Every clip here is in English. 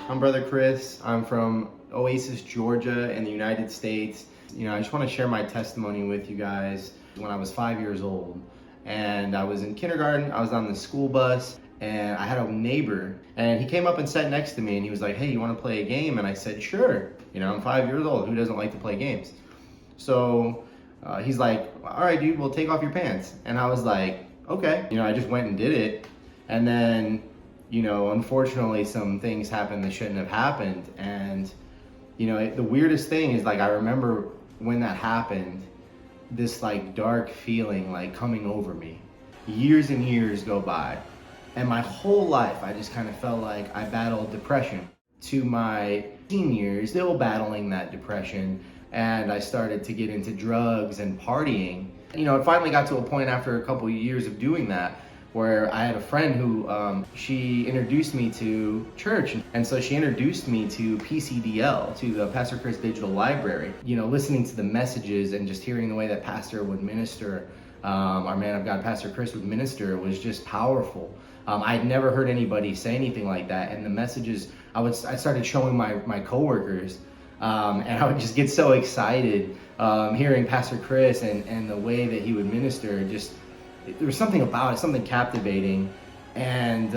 I'm Brother Chris. I'm from Oasis, Georgia in the United States. I just want to share my testimony with you guys. When I was 5 years old and I was in kindergarten, I was on the school bus and I had a neighbor and he came up and sat next to me and he was like, "Hey, you want to play a game?" And I said, "Sure." I'm 5 years old. Who doesn't like to play games? So he's like, "All right, dude, well, take off your pants." And I was like, "Okay." I just went and did it. And then unfortunately some things happened that shouldn't have happened. And, the weirdest thing is, I remember when that happened, this dark feeling coming over me. Years and years go by. And my whole life, I just kind of felt like I battled depression. To my teen years, still battling that depression. And I started to get into drugs and partying. It finally got to a point after a couple of years of doing that where I had a friend who, she introduced me to church. And so she introduced me to PCDL, to the Pastor Chris Digital Library. Listening to the messages and just hearing the way that Pastor would minister, our man of God, Pastor Chris, would minister, was just powerful. I'd never heard anybody say anything like that. And the messages, I started showing my coworkers, and I would just get so excited hearing Pastor Chris and the way that he would minister. There was something about it, something captivating, and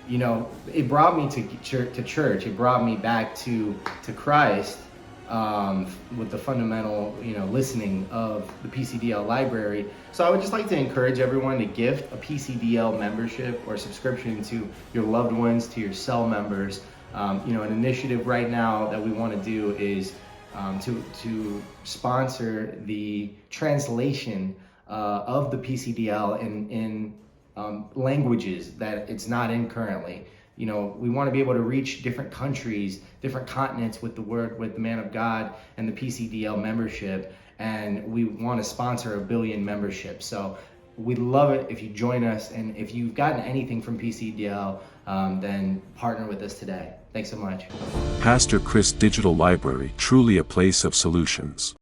it brought me to church. It brought me back to Christ with the fundamental listening of the PCDL library. So I would just like to encourage everyone to gift a PCDL membership or subscription to your loved ones, to your cell members. An initiative right now that we want to do is to sponsor the translation of the PCDL in languages that it's not in currently. We want to be able to reach different countries, different continents with the man of God and the PCDL membership, and we want to sponsor 1 billion memberships. So we'd love it if you join us, and if you've gotten anything from PCDL, then partner with us today. Thanks so much. Pastor Chris Digital Library, truly a place of solutions.